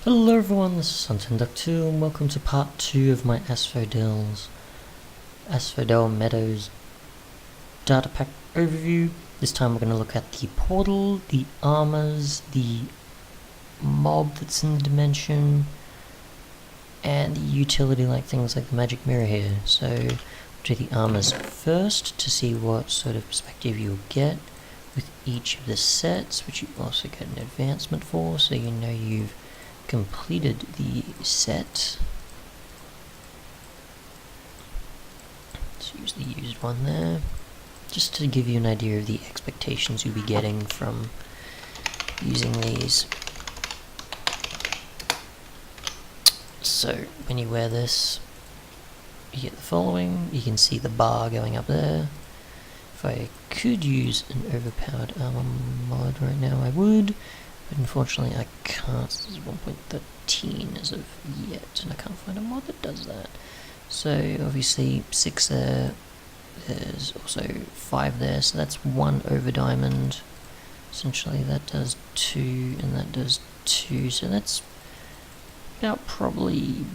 Hello everyone, this is Untitled Chapter, and welcome to part 2 of my Asphodel Meadows Datapack Overview. This time we're going to look at the portal, the armors, the mob that's in the dimension, and the utility like things like the magic mirror here. So we'll do the armors first to see what sort of perspective you'll get with each of the sets, which you also get an advancement for, so you know you've completed the set. Let's use the used one there, just to give you an idea of the expectations you'll be getting from using these. So when you wear this, you get the following. You can see the bar going up there. If I could use an overpowered armor mod right now, I would. But unfortunately I can't. This is 1.13 as of yet, and I can't find a mod that does that. So obviously 6 there, there's also 5 there, so that's 1 over diamond. Essentially that does 2, and that does 2, so that's about probably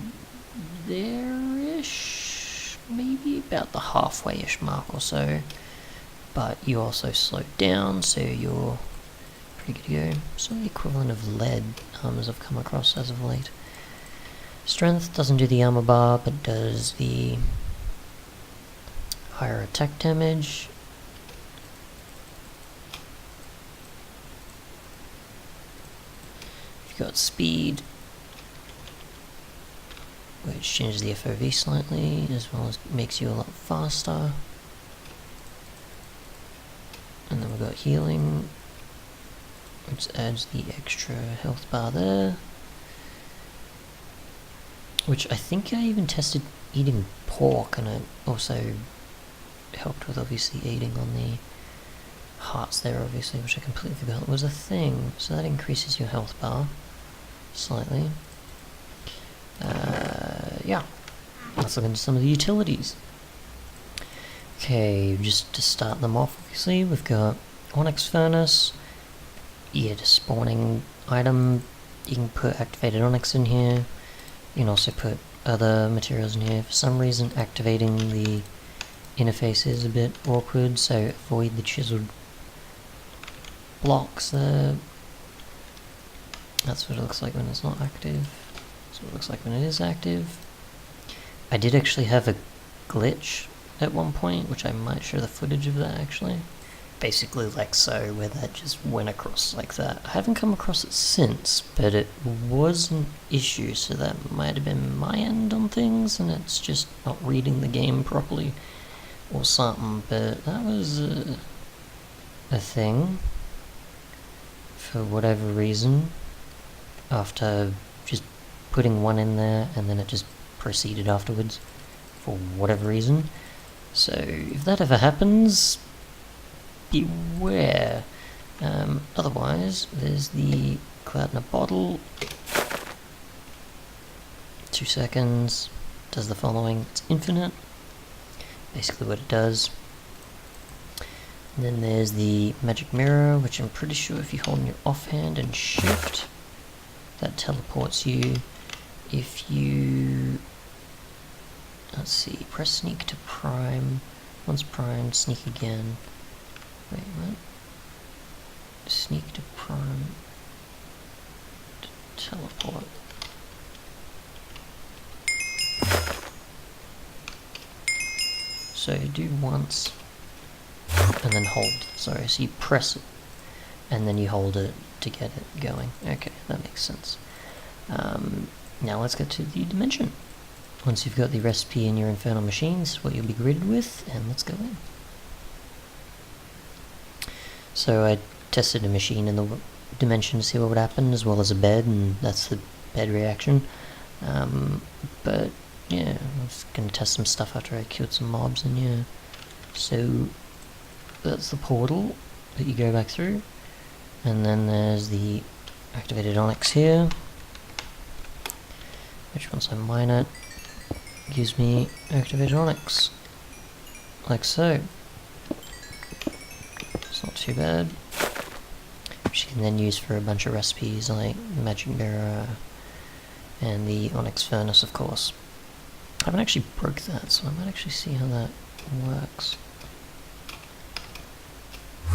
there-ish, maybe about the halfway-ish mark or so. But you also slowed down, so you're pretty good to go. So the equivalent of lead armors I've come across as of late. Strength doesn't do the armor bar, but does the higher attack damage. You've got speed, which changes the FOV slightly, as well as makes you a lot faster. And then we've got healing, which adds the extra health bar there, which I think I even tested eating pork, and it also helped with obviously aiding on the hearts there, obviously, which I completely forgot was a thing. So that increases your health bar slightly. Yeah, let's look into some of the utilities. Okay, just to start them off, obviously, we've got Onyx Furnace. Yeah, just spawning item. You can put activated onyx in here. You can also put other materials in here. For some reason, activating the interface is a bit awkward, so avoid the chiseled blocks there. That's what it looks like when it's not active. That's what it looks like when it is active. I did actually have a glitch at one point, which I might show the footage of that actually. Basically like so, where that just went across like that. I haven't come across it since, but it was an issue, so that might have been my end on things, and it's just not reading the game properly or something, but that was a thing for whatever reason, after just putting one in there, and then it just proceeded afterwards for whatever reason. So if that ever happens, beware. Otherwise, there's the cloud in a bottle. 2 seconds. Does the following. It's infinite. Basically what it does. And then there's the magic mirror, which I'm pretty sure if you hold in your offhand and shift, that teleports you. If you... let's see, press sneak to prime. Once primed, sneak again. Wait, what? Sneak to prime. Teleport. So you do once, and then hold. Sorry, so you press it, and then you hold it to get it going. Okay, that makes sense. Now let's get to the dimension. Once you've got the recipe in your infernal machines, what you'll be greeted with, and let's go in. So I tested a machine in the dimension to see what would happen, as well as a bed, and that's the bed reaction. But yeah, I was going to test some stuff after I killed some mobs, and yeah. So that's the portal that you go back through, and then there's the activated onyx here, which once I mine it, gives me activated onyx, like so. It's not too bad. Which you can then use for a bunch of recipes like magic mirror, and the Onyx furnace, of course. I haven't actually broke that, so I might actually see how that works.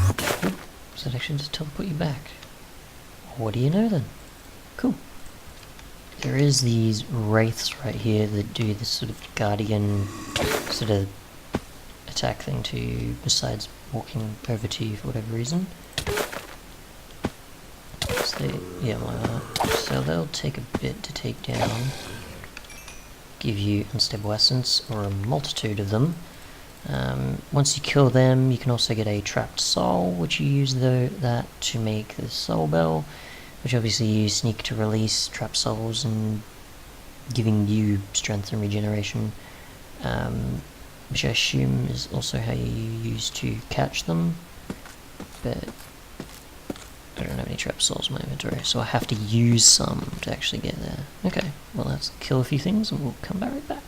Oop, does that actually just teleport you back? What do you know then? Cool. There is these wraiths right here that do this sort of guardian sort of attack thing to you, besides walking over to you for whatever reason. So, yeah, why not? So they'll take a bit to take down. Give you unstable essence, or a multitude of them. Once you kill them, you can also get a trapped soul, which you use that to make the soul bell, which obviously you sneak to release trapped souls and giving you strength and regeneration, which I assume is also how you use to catch them, but I don't have any trap souls in my inventory, so I have to use some to actually get there. Okay, well let's kill a few things and we'll come back right back.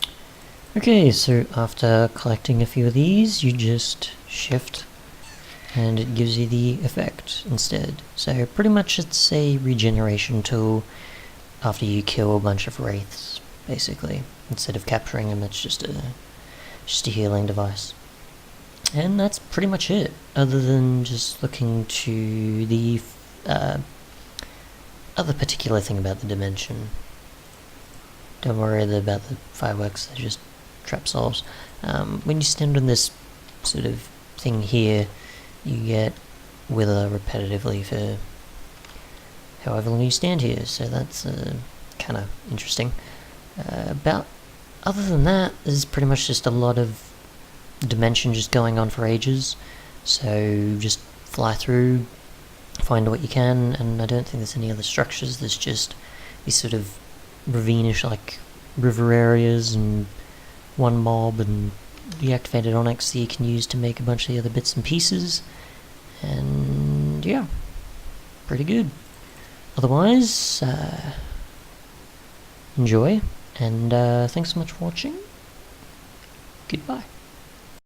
Okay, so after collecting a few of these, you just shift and it gives you the effect instead. So pretty much it's a regeneration tool after you kill a bunch of wraiths, basically. Instead of capturing them, it's just a healing device. And that's pretty much it, other than just looking to the other particular thing about the dimension. Don't worry about the fireworks, they're just trap souls. When you stand on this sort of thing here, you get wither repetitively for however long you stand here, so that's kind of interesting. Other than that, there's pretty much just a lot of dimension just going on for ages, so just fly through, find what you can, and I don't think there's any other structures. There's just these sort of ravine-ish like river areas and one mob and the activated Onyx that you can use to make a bunch of the other bits and pieces, and yeah, pretty good. Otherwise, enjoy, and thanks so much for watching. Goodbye.